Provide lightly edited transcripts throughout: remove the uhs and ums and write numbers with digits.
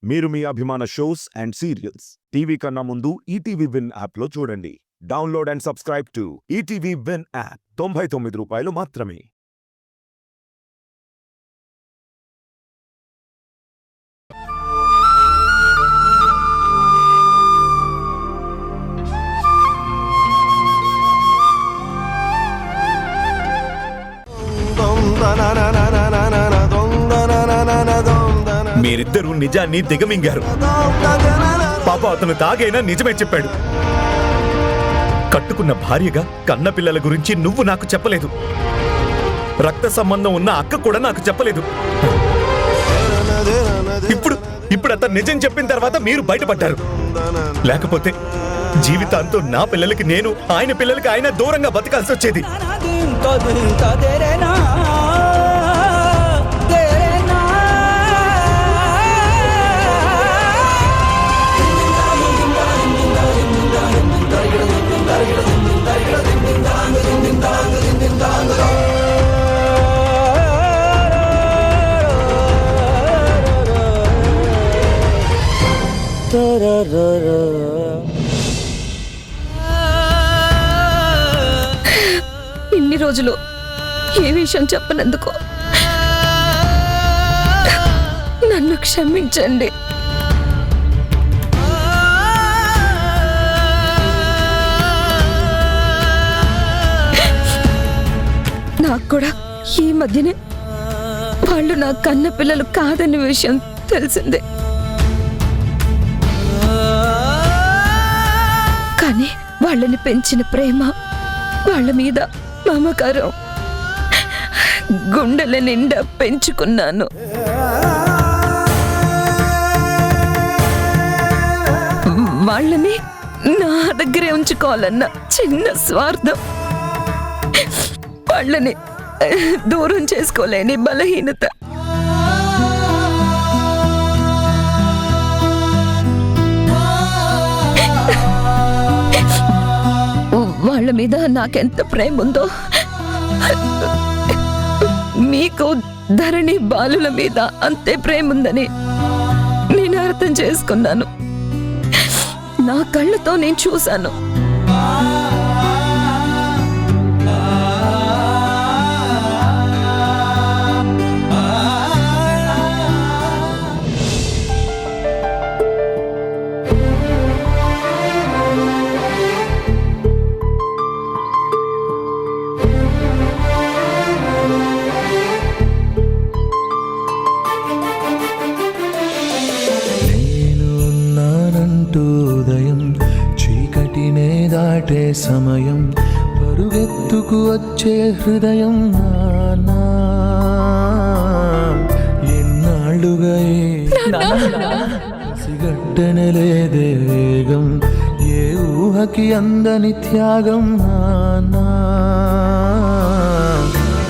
మీరు మీ అభిమాన shows and serials TV కన్నా ముందు ఈటీవీ విన్ యాప్లో చూడండి. Download and subscribe to ETV win app. 99 రూపాయలు మాత్రమే. మీరిద్దరూ నిజాన్ని దిగమింగారు. పాప అతను తాగైనా నిజమే చెప్పాడు. కట్టుకున్న భార్యగా కన్నపిల్లల గురించి నువ్వు నాకు చెప్పలేదు. రక్త సంబంధం ఉన్న అక్క కూడా నాకు చెప్పలేదు. ఇప్పుడు అతను నిజం చెప్పిన తర్వాత మీరు బయటపడ్డారు. లేకపోతే జీవితాంతం నా పిల్లలకి నేను, ఆయన పిల్లలకి ఆయన దూరంగా బతకాల్సి వచ్చేది. ఇన్ని రోజులు ఏ విషయం చెప్పనందుకు నన్ను క్షమించండి. నాకు కూడా ఈ మధ్యనే వాళ్ళు నా కన్న పిల్లలు కాదనే విషయం తెలిసిందే. కానీ వాళ్ళని పెంచిన ప్రేమ, వాళ్ళ మీద మమకారం గుండెల నిండా పెంచుకున్నాను. వాళ్ళని నా దగ్గరే ఉంచుకోవాలన్న చిన్న స్వార్థం, వాళ్ళని దూరం చేసుకోలేని బలహీనత, వాళ్ళ మీద నాకెంత ప్రేమ ఉందో మీకు ధరణి బాలుల మీద అంతే ప్రేమ ఉందని నేను అర్థం చేసుకున్నాను. నా కళ్ళతో నేను చూశాను. చీకటినే దాటే సమయం, పరుగెత్తుకు వచ్చే హృదయం నానా ఎన్నాళ్ళుగా సిగట్టనలేదే వేగం, ఏ ఊహకి అందని త్యాగం నానా,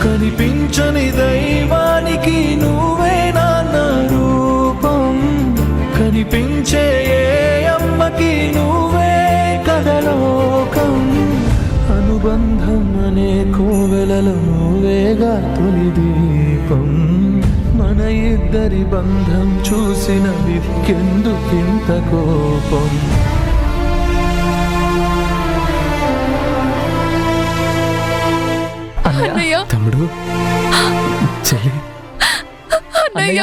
కనిపించని దైవానికి నువ్వే నాన్న రూపం, కనిపించే అమ్మకి నువ్వే కథలోకం, అనుబంధం అనే కోవెలలో నువ్వేగా తొలి దీపం, మన ఇద్దరి బంధం చూసిన వికెందుకింత కోపం. తమ్ముడు, చెల్లి, అన్నయ్య,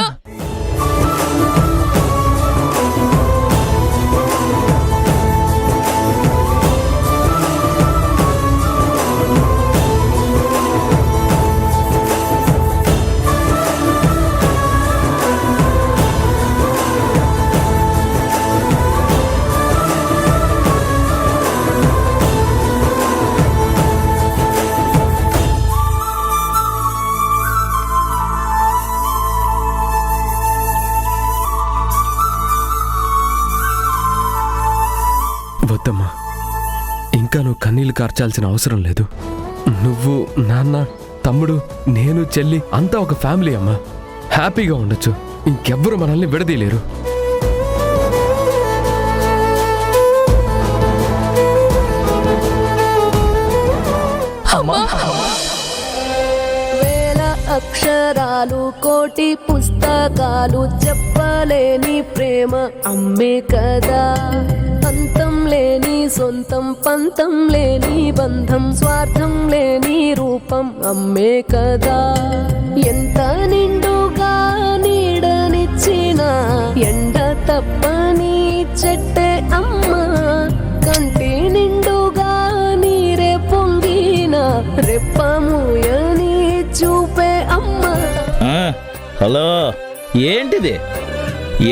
వద్దమ్మా, ఇంకా నువ్వు కన్నీళ్లు కార్చాల్సిన అవసరం లేదు. నువ్వు, నాన్న, తమ్ముడు, నేను, చెల్లి అంతా ఒక ఫ్యామిలీ అమ్మా. హ్యాపీగా ఉండొచ్చు. ఇంకెవ్వరు మనల్ని విడదీయలేరు. అక్షరాలు కోటి పుస్తకాలు చెప్పలేని ప్రేమ అమ్మే కదా. అంతం లేని సొంతం పంతం లేని బంధం స్వార్థం లేని రూపం అమ్మే కదా. ఎంత నిండుగా నీడనిచ్చిన ఎండ తప్పని చెట్టే అమ్మ. కంటి నిండుగా నీరే పొంగిన రెప్పముయని చూపే అమ్మ. హలో, ఏంటిది?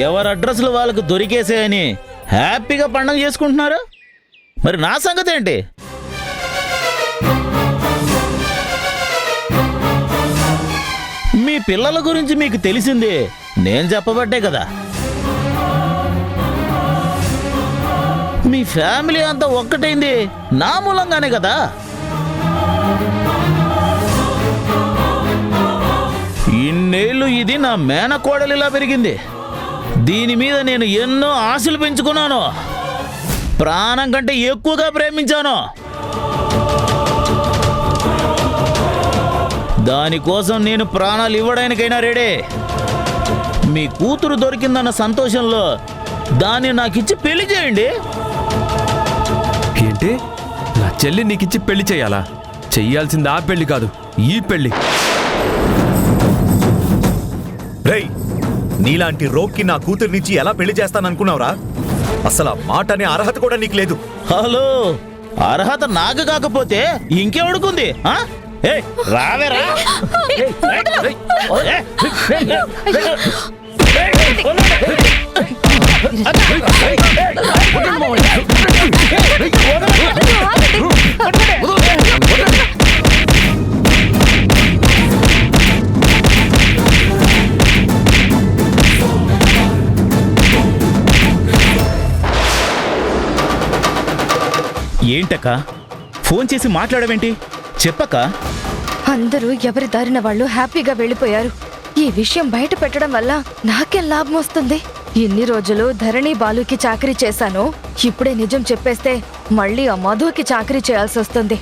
ఎవరి అడ్రస్లు వాళ్ళకు దొరికేసాయని హ్యాపీగా పండగ చేసుకుంటున్నారు. మరి నా సంగతి ఏంటి? మీ పిల్లల గురించి మీకు తెలిసింది నేను చెప్పబట్టే కదా. మీ ఫ్యామిలీ అంతా ఒక్కటైంది నా మూలంగానే కదా. ఇన్నేళ్ళు ఇది నా మేనకోడలిలా పెరిగింది. దీని మీద నేను ఎన్నో ఆశలు పెంచుకున్నాను. ప్రాణం కంటే ఎక్కువగా ప్రేమించాను. దానికోసం నేను ప్రాణాలు ఇవ్వడానికైనా రెడీ. మీ కూతురు దొరికిందన్న సంతోషంలో దాన్ని నాకిచ్చి పెళ్లి చేయండి. ఏంటి, నా చెల్లి నీకిచ్చి పెళ్లి చేయాలా? చెయ్యాల్సింది ఆ పెళ్లి కాదు, ఈ పెళ్లి. రేయ్, నీలాంటి రోక్కి నా కూతుర్నిచ్చి ఎలా పెళ్లి చేస్తాననుకున్నావురా? అసలు ఆ మాట అనే అర్హత కూడా నీకు లేదు. హలో, అర్హత నాకు కాకపోతే ఇంకెవడుకుంది? రావేరా? ఏంటక్క ఫోన్ చేసి మాట్లాడవేంటి? చెప్పక్క. అందరూ ఎవరి దారిన వాళ్ళు హ్యాపీగా వెళ్ళిపోయారు. ఈ విషయం బయట పెట్టడం వల్ల నాకేం లాభం వస్తుంది? ఇన్ని రోజులు ధరణి బాలుకి చాకరీ చేశాను. ఇప్పుడే నిజం చెప్పేస్తే మళ్ళీ ఆ మధుకి చాకరీ చేయాల్సి వస్తుంది.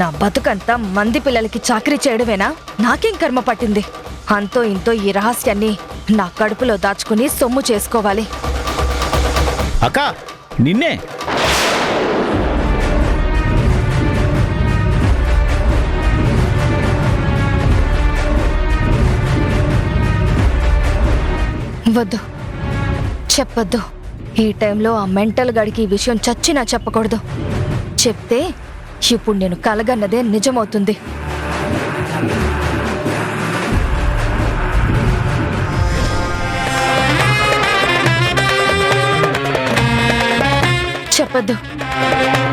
నా బతుకంతా మంది పిల్లలకి చాకరీ చేయడమేనా? నాకేం కర్మ పట్టింది? అంతో ఇంతో ఈ రహస్యాన్ని నా కడుపులో దాచుకుని సొమ్ము చేసుకోవాలి. అక్క, నిన్నే. వద్దు, చెప్పొద్దు. ఈ టైంలో ఆ మెంటల్ గాడికి ఈ విషయం చచ్చినా చెప్పకూడదు. చెప్తే ఇప్పుడు నేను కలగన్నదే నిజమవుతుంది. చెప్పొద్దు.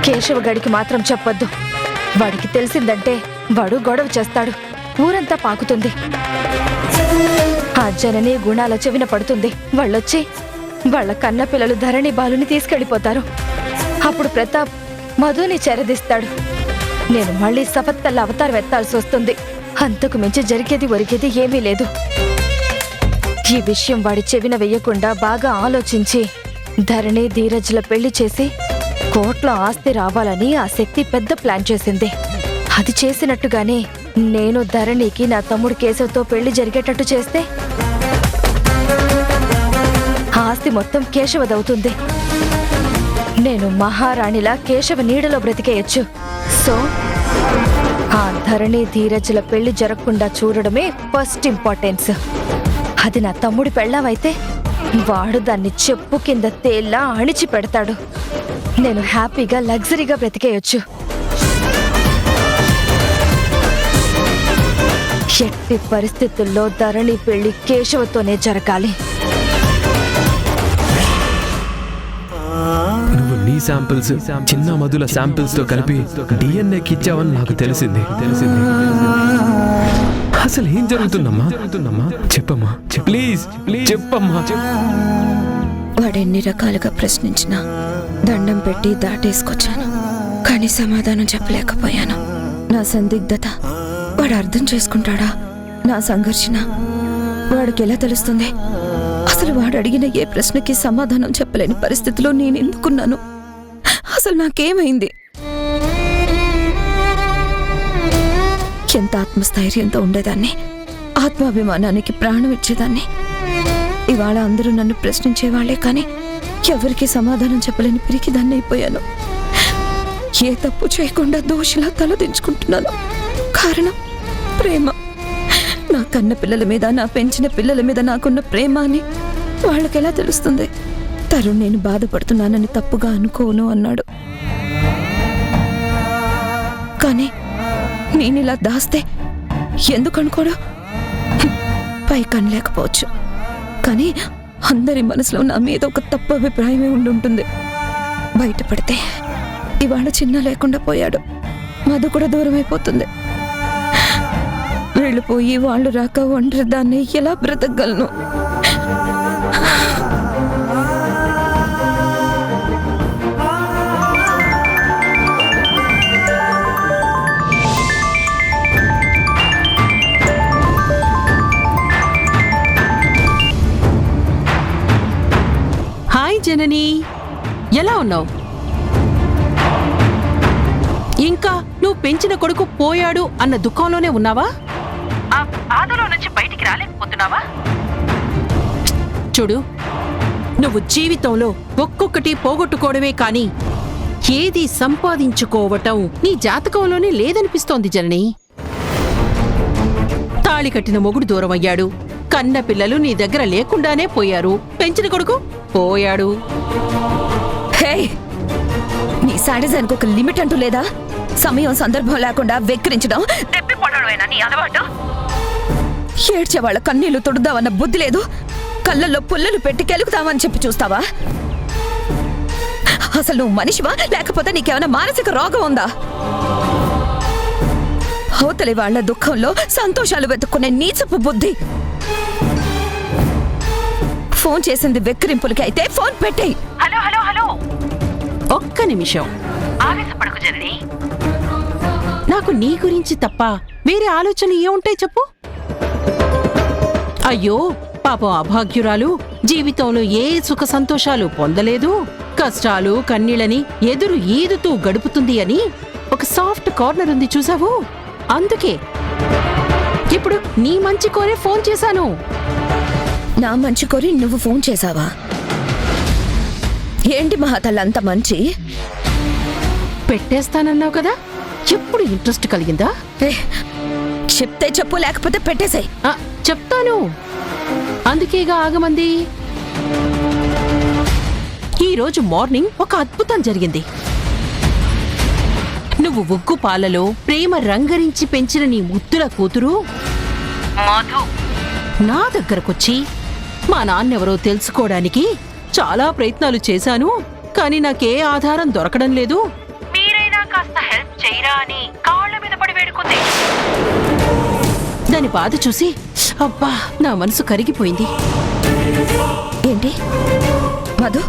కేశవ గడికి మాత్రం చెప్పొద్దు. వాడికి తెలిసిందంటే వాడు గొడవ చేస్తాడు. ఊరంతా పాకుతుంది. ఆ జనని గుణాల చెవిన పడుతుంది. వాళ్ళొచ్చి వాళ్ళ కన్న పిల్లలు ధరణి బాలుని తీసుకెళ్లిపోతారు. అప్పుడు ప్రతాప్ మధుని చెరదిస్తాడు. నేను మళ్ళీ సపత్తల్ల అవతారం ఎత్తాల్సి వస్తుంది. అంతకు మించి జరిగేది ఒరిగేది ఏమీ లేదు. ఈ విషయం వాడి చెవిన వెయ్యకుండా బాగా ఆలోచించి ధరణి ధీరజ్ల పెళ్లి చేసి కోట్ల ఆస్తి రావాలని ఆ శక్తి పెద్ద ప్లాన్ చేసింది. అది చేసినట్టుగానే నేను ధరణికి నా తమ్ముడు కేశవ్తో పెళ్లి జరిగేటట్టు చేస్తే ఆస్తి మొత్తం కేశవదవుతుంది. నేను మహారాణిలా కేశవ నీడలో బ్రతికేయచ్చు. సో ఆ ధరణి ధీరజ్ల పెళ్లి జరగకుండా చూడడమే ఫస్ట్ ఇంపార్టెన్స్. అది నా తమ్ముడి పెళ్ళామైతే వాడు దాన్ని చెప్పు కింద తేల్లా అణిచి పెడతాడు. నేను హ్యాపీగా లగ్జరీగా బ్రతికేయొచ్చు. ఎట్టి పరిస్థితుల్లో ధరణి పెళ్లి కేశవతోనే జరగాలి. నువ్వు నీ శాంపిల్స్ చిన్న మధుల శాంపిల్స్ తో కలిపి డిఎన్ఏకి ఇచ్చావని నాకు తెలిసింది. అసలు ఏం జరుగుతుందమ్మా? చెప్పమ్మా, ప్లీజ్ చెప్పమ్మా. వాడెన్ని రకాలుగా ప్రశ్నించినా దండం పెట్టి దాటేసుకొచ్చాను. కానీ సమాధానం చెప్పలేకపోయాను. నా సందిగ్ధత వాడు అర్థం చేసుకుంటాడా? నా సంఘర్షణ వాడికి ఎలా తెలుస్తుంది? అసలు వాడు అడిగిన ఏ ప్రశ్నకి సమాధానం చెప్పలేని పరిస్థితిలో నేను ఎందుకున్నాను? అసలు నాకేమైంది? ఎంత ఆత్మస్థైర్యంతో ఉండేదాన్ని. ఆ ఆత్మాభిమానానికి ప్రాణం ఇచ్చేదాన్ని. ఇవాళ అందరూ నన్ను ప్రశ్నించేవాళ్లే కానీ ఎవరికి సమాధానం చెప్పలేని పిరికిదాన్ని అయిపోయాను. ఏ తప్పు చేయకుండా దోషిలా తలదించుకుంటున్నాను. కారణం ప్రేమ. నా కన్న పిల్లల మీద, నా పెంచిన పిల్లల మీద నాకున్న ప్రేమ అని వాళ్ళకెలా తెలుస్తుంది? తరుణ్ నేను బాధపడుతున్నానని తప్పుగా అనుకోను అన్నాడు. కానీ నేనిలా దాస్తే ఎందుకు అనుకోడు? పై కనలేకపోవచ్చు, కానీ అందరి మనసులో నా మీద ఒక తప్పు అభిప్రాయమే ఉండుంటుంది. బయటపడితే ఇవాళ చిన్న లేకుండా పోయాడు, మధు కూడా దూరం అయిపోతుంది. వీళ్ళు పోయి వాళ్ళు రాక ఒంటరి దాన్ని ఎలా బ్రతకగలను? హాయ్ జనని, ఎలా ఉన్నావు? ఇంకా నువ్వు పెంచిన కొడుకు పోయాడు అన్న దుఃఖంలోనే ఉన్నావా? ఆ బాధలో నుంచి బయటికి రాలేకపోతున్నావా? చూడు, నువ్వు జీవితంలో ఒక్కొక్కటి పోగొట్టుకోవడమే కాని ఏది సంపాదించుకోవటం నీ జాతకంలోనే లేదనిపిస్తోంది జనని. తాళి కట్టిన మొగుడు దూరం అయ్యాడు, కన్న పిల్లలు నీ దగ్గర లేకుండానే పోయారు, పెంచిన కొడుకు పోయాడు. హే, నీ సాడిజానికి ఒక లిమిట్ అంటూ లేదా? సమయం సందర్భం లేకుండా వెక్కిరించడం, దెబ్బపడడమేనా నీ అలవాటు? ఏడ్చే వాళ్ళ కన్నీళ్లు తుడుద్దామన్న బుద్ధి లేదు. కళ్ళల్లో పుల్లలు పెట్టి కెలుకుతామని చెప్పి చూస్తావా? అసలు నువ్వు మనిషివా, లేకపోతే నీకేమైనా మానసిక రోగం ఉందా? అవతలి వాళ్ళ దుఃఖంలో సంతోషాలు వెతుక్కునే నీచపు బుద్ధి. ఫోన్ చేసింది వెక్కిరింపులకి అయితే ఫోన్ పెట్టేయ్. హలో హలో హలో, ఒక్క నిమిషం ఆవేశపడకు జనని. నాకు నీ గురించి తప్ప వేరే ఆలోచనలు ఏముంటాయి చెప్పు? అయ్యో పాపం అభాగ్యురాలు, జీవితంలో ఏ సుఖ సంతోషాలు పొందలేదు, కష్టాలు కన్నీళ్ళని ఎదురు ఈదుతూ గడుపుతుంది అని ఒక సాఫ్ట్ కార్నర్ ఉంది చూసావు? అందుకే ఇప్పుడు నీ మంచి కోరే ఫోన్ చేశాను. నా మంచి కోరి నువ్వు ఫోన్ చేశావా? ఏంటి మహాతల్లంత మంచి? పెట్టేస్తానన్నావు కదా, ఎప్పుడు ఇంట్రెస్ట్ కలిగిందా? చెప్తే చెప్పు, లేకపోతే పెట్టేసాయి. చెప్తాను, అందుకేగా ఆగమంది. ఈరోజు మార్నింగ్ ఒక అద్భుతం జరిగింది. నువ్వు ఉగ్గు పాలలో ప్రేమ రంగరించి పెంచిన నీ ముద్దుల కూతురు మధు నా దగ్గరకొచ్చి మా నాన్నెవరో తెలుసుకోవడానికి చాలా ప్రయత్నాలు చేశాను, కానీ నాకే ఆధారం దొరకడం లేదు, మీరైనా కాస్త హెల్ప్ చేయరా అని కాళ్ళ మీద పడి వేడుకుంది. దాని బాధ చూసి అబ్బా నా మనసు కరిగిపోయింది. ఏంటి మధు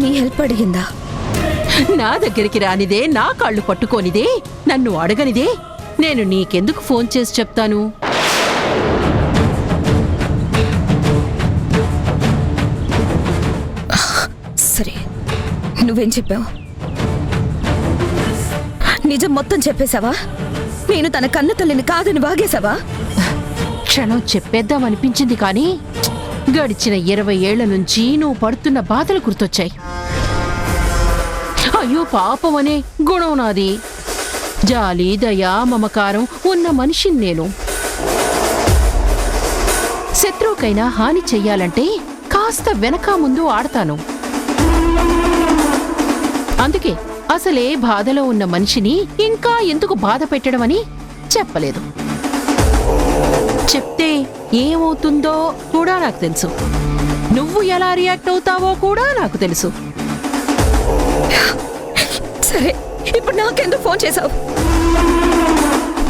నీ హెల్ప్ అడిగిందా? నా దగ్గరికి రానిదే, నా కాళ్ళు పట్టుకోనిదే, నన్ను అడగనిదే నేను నీకెందుకు ఫోన్ చేసి చెప్తాను? సరే, నువ్వేం చెప్పావు? నిజం మొత్తం చెప్పేశావా? నేను తన కన్న తల్లిని కాదని వాగేశావా? క్షణం చెప్పేద్దామనిపించింది కానీ గడిచిన 20 ఏళ్ల నుంచి నువ్వు పడుతున్న బాధలు గుర్తొచ్చాయి. అయ్యో పాపం అనే గుణం నాది, జాలి దయ మమకారం ఉన్న మనిషిని నేను. శత్రువుకైనా హాని చెయ్యాలంటే కాస్త వెనక ముందు ఆడతాను. అందుకే అసలే బాధలో ఉన్న మనిషిని ఇంకా ఎందుకు బాధ పెట్టడమని చెప్పలేదు. చెప్తే ఏమవుతుందో కూడా నాకు తెలుసు, నువ్వు ఎలా రియాక్ట్ అవుతావో కూడా నాకు తెలుసు. సరే, ఇప్పుడు నాకెందుకు ఫోన్ చేశావు?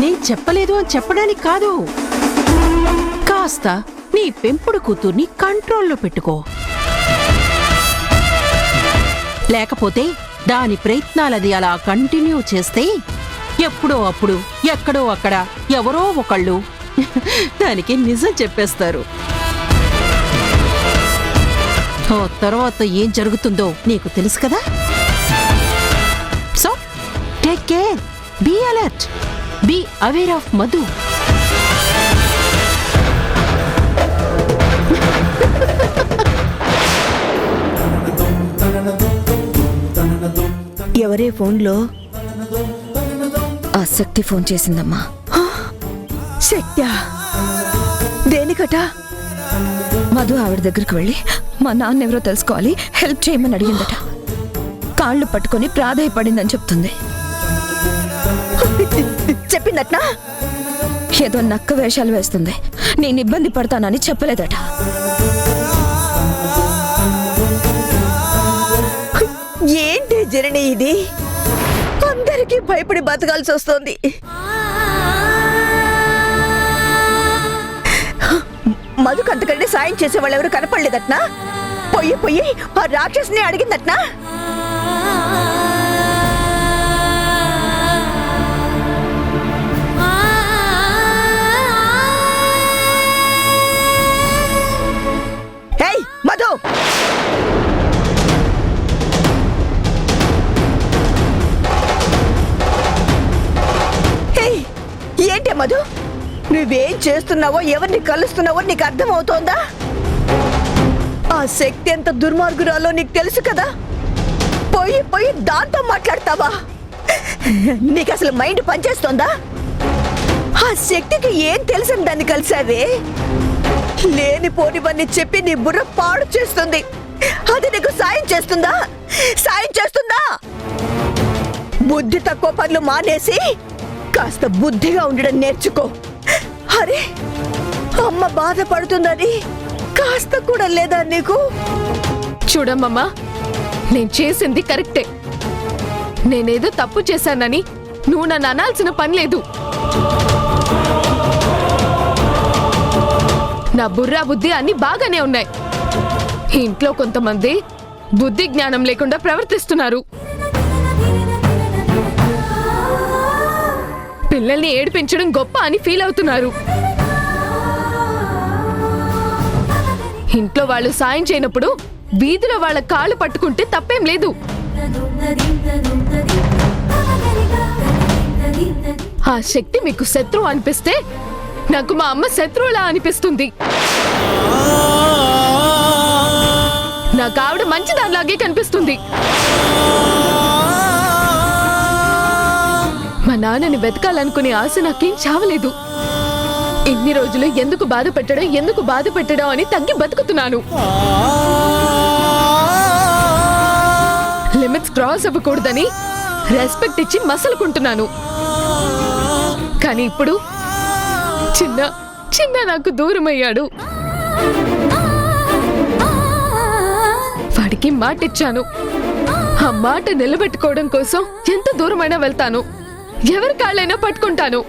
నేను చెప్పలేదు అని చెప్పడానికి కాదు, కాస్త నీ పెంపుడు కూతుర్ని కంట్రోల్లో పెట్టుకో. లేకపోతే దాని ప్రయత్నాలది అలా కంటిన్యూ చేస్తే ఎప్పుడో అప్పుడు ఎక్కడో అక్కడ ఎవరో ఒకళ్ళు దానికి నిజం చెప్పేస్తారు. ఆ తర్వాత ఏం జరుగుతుందో నీకు తెలుసు కదా. So take care, be alert, be aware of Madhu. ఎవరే ఫోన్లో? ఆ శక్తి ఫోన్ చేసిందమ్మా. శక్త్యా? దేనికట? మధు ఆవిడ దగ్గరికి వెళ్ళి మా నాన్న ఎవరో తెలుసుకోవాలి, హెల్ప్ చేయమని అడిగిందట. కాళ్ళు పట్టుకొని ప్రాధాయపడిందని చెప్తుంది. చెప్పిందట్నా? ఏదో నక్క వేషాలు వేస్తుంది. నేను ఇబ్బంది పడతానని చెప్పలేదట. ఏంటి జరణి ఇది? అందరికీ భయపడి బతకాల్సి వస్తుంది. మధుకు అంతకంటే సాయం చేసే వాళ్ళు ఎవరు కనపడలేదట్నా? పొయ్యి ఆ రాక్షసుని అడిగిందట్నా? ఏయ్ మధు! ఏంటే మధు, నువ్వేం చేస్తున్నావో ఎవరిని కలుస్తున్నావో నీకు అర్థమవుతోందా? ఆ శక్తి ఎంత దుర్మార్గురాలో నీకు తెలుసు కదా. పోయి దాంతో మాట్లాడతావా? నీకు అసలు మైండ్ పనిచేస్తోందా? ఆ శక్తికి ఏం తెలిసిన దాన్ని కలిసావే? లేనిపోనివన్నీ చెప్పి నీ బుర్ర పాడు చేస్తుంది. అది నీకు సాయం చేస్తుందా? బుద్ధి తక్కువ పనులు మానేసి కాస్త బుద్ధిగా ఉండడం నేర్చుకో. అరే, అమ్మ బాధపడుతుందని కాస్త కూడా లేదా నీకు? చూడమ్మమ్మా, నేను చేసింది కరెక్టే. నేనేదో తప్పు చేశానని నువ్వు నన్ను అనాల్సిన పని లేదు. నా బుర్రా బుద్ధి అన్ని బాగానే ఉన్నాయి. ఇంట్లో కొంతమంది బుద్ధి జ్ఞానం లేకుండా ప్రవర్తిస్తున్నారు. పిల్లల్ని ఏడిపించడం గొప్ప అని ఫీల్ అవుతున్నారు. ఇంట్లో వాళ్ళు సాయం చేయనప్పుడు వీధిలో వాళ్ళ కాళ్ళు పట్టుకుంటే తప్పేం లేదు. ఆ శక్తి మీకు శత్రువు అనిపిస్తే నాకు మా అమ్మ శత్రువులా అనిపిస్తుంది. నాకు ఆవిడ మంచిదానిలాగే కనిపిస్తుంది. మా నాన్నని వెతకాలనుకునే ఆశ నాకేం చావలేదు. ఇన్ని రోజులు ఎందుకు బాధ పెట్టడం అని తగ్గి బతుకుతున్నాను. లిమిట్స్ క్రాస్ అవ్వకూడదని రెస్పెక్ట్ ఇచ్చి మసలుకుంటున్నాను. కానీ ఇప్పుడు చిన్న నాకు దూరమయ్యాడు. వాడికి మాట ఇచ్చాను. ఆ మాట నిలబెట్టుకోవడం కోసం ఎంత దూరమైనా వెళ్తాను, ఎవరి కాళ్ళైనా పట్టుకుంటాను.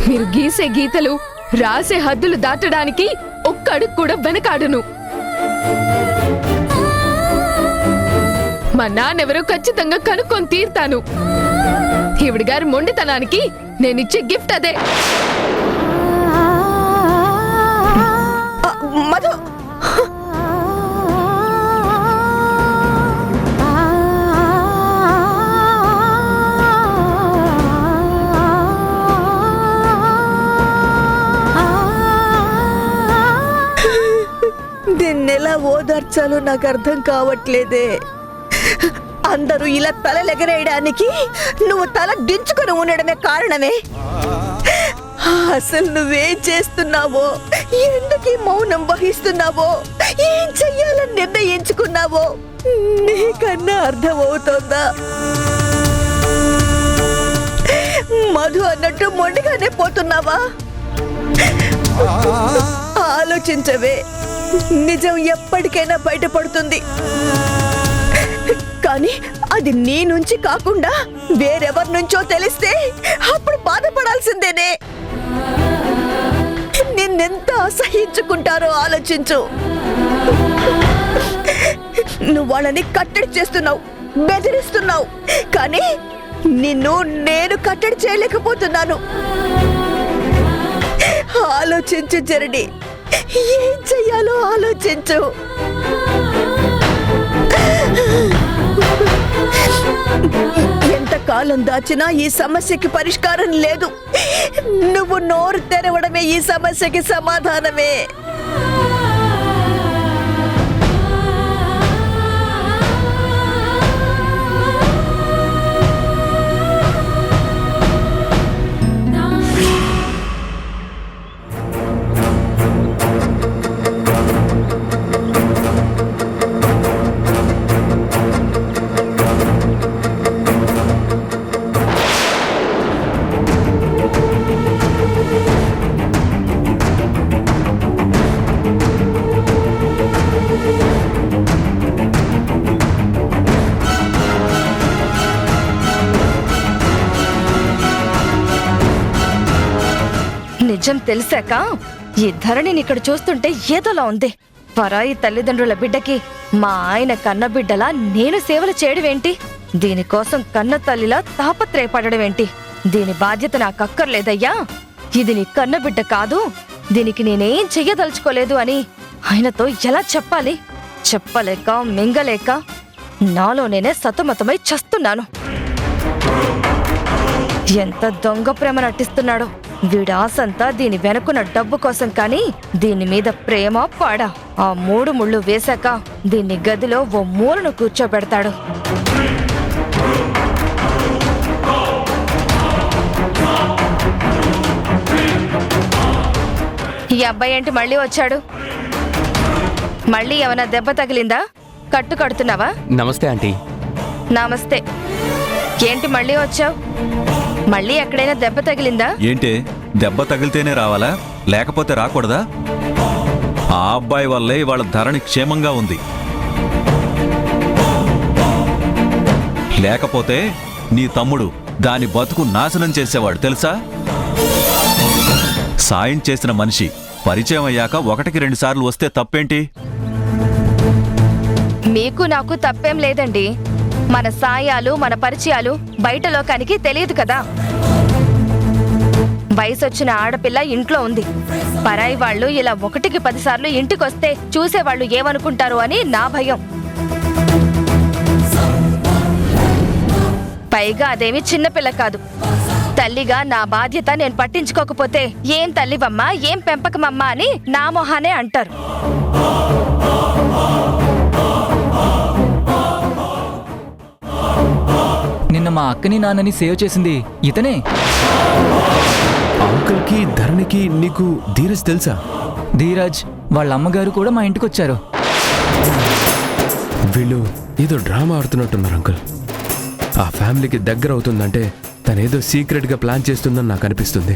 మీరు గీసే గీతలు, రాసే హద్దులు దాటడానికి ఒక్క అడుగు కూడా వెనకాడను. మా నాన్నెవరో ఖచ్చితంగా కనుక్కొని తీరుతాను. ఈవిడ గారి మొండితనానికి నేనిచ్చే గిఫ్ట్ అదే. మధు, దీన్నెలా ఓదార్చాలో నాకు అర్థం కావట్లేదే. అందరూ ఇలా తలెగరేయడానికి నువ్వు తల దించుకొని ఉండడమే కారణమే. అసలు నువ్వేం చేస్తున్నావో, ఎందుకు ఈ మౌనం వహిస్తున్నావో, ఏం చెయ్యాలని నిర్ణయించుకున్నావో నీకన్నా అర్థమవుతోందా? మధు అన్నట్టు మొండిగానే పోతున్నావా? ఆలోచించవే, నిజం ఎప్పటికైనా బయటపడుతుంది. కానీ అది నీ నుంచి కాకుండా వేరెవరి నుంచో తెలిస్తే అప్పుడు బాధపడాల్సిందేనే. నిన్నెంత అసహించుకుంటారో ఆలోచించు. నువ్వు వాళ్ళని కట్టడి చేస్తున్నావు, బెదిరిస్తున్నావు. కానీ నిన్ను నేను కట్టడి చేయలేకపోతున్నాను. ఆలోచించు జరణి, ఏం చెయ్యాలో ఆలోచించు. ఎంతకాలం దాచినా ఈ సమస్యకి పరిష్కారం లేదు. నువ్వు నోరు తెరవడమే ఈ సమస్యకి సమాధానమే. నిజం తెలిసాక ఈ ధరణిని ఇక్కడ చూస్తుంటే ఏదోలా ఉంది. పరాయి తల్లిదండ్రుల బిడ్డకి మా ఆయన కన్న బిడ్డలా నేను సేవలు చేయడమేంటి? దీనికోసం కన్న తల్లిలా తాపత్రయపడమేంటి? దీని బాధ్యత నాకు అక్కర్లేదయ్యా. ఇది నీ కన్న బిడ్డ కాదు, దీనికి నేనేం చెయ్యదలుచుకోలేదు అని ఆయనతో ఎలా చెప్పాలి? చెప్పలేక మింగలేక నాలో నేనే సతమతమై చస్తున్నాను. ఎంత దొంగ ప్రేమ నటిస్తున్నాడో! వీడి ఆశంతా దీని వెనుకున్న డబ్బు కోసం, కానీ దీని మీద ప్రేమ పాడా ఆ 3 ముళ్ళు వేశాక దీన్ని గదిలో ఓ మూలను కూర్చోబెడతాడు. ఈ అబ్బాయి ఏంటి మళ్ళీ వచ్చాడు? మళ్ళీ ఏమైనా దెబ్బ తగిలిందా? కట్టు కడుతున్నావా? నమస్తే ఆంటీ. నమస్తే. ఏంటి మళ్ళీ వచ్చావు? మళ్ళీ ఎక్కడైనా దెబ్బ తగిలిందా? ఏంటి, దెబ్బ తగిలితేనే రావాలా, లేకపోతే రాకూడదా? ఆ అబ్బాయి వల్లే ఇవాళ ధరణి క్షేమంగా ఉంది. లేకపోతే నీ తమ్ముడు దాని బతుకు నాశనం చేసేవాడు తెలుసా? సాయం చేసిన మనిషి పరిచయం అయ్యాక 1కి 2 సార్లు వస్తే తప్పేంటి? మీకు నాకు తప్పేం లేదండి. మన సాయాలు మన పరిచయాలు బయట లోకానికి తెలియదు కదా. వయసొచ్చిన ఆడపిల్ల ఇంట్లో ఉంది. పరాయి వాళ్ళు ఇలా 1కి 10 సార్లు ఇంటికొస్తే చూసేవాళ్ళు ఏమనుకుంటారు అని నా భయం. పైగా అదేమి చిన్నపిల్ల కాదు. తల్లిగా నా బాధ్యత నేను పట్టించుకోకపోతే ఏం తల్లివమ్మా, ఏం పెంపకమమ్మా అని నా మొహానే అంటారు. నిన్న మా అక్కని నాన్నని సేవ్ చేసింది ఇతనే. అంకుల్కి ధరణికి నీకు ధీరజ్ తెలుసా? ధీరజ్ వాళ్ళ అమ్మగారు కూడా మా ఇంటికొచ్చారు. వీళ్ళు ఏదో డ్రామా ఆడుతున్నట్టున్నారు అంకుల్. ఆ ఫ్యామిలీకి దగ్గర అవుతుందంటే తనేదో సీక్రెట్గా ప్లాన్ చేస్తుందని నాకు అనిపిస్తుంది.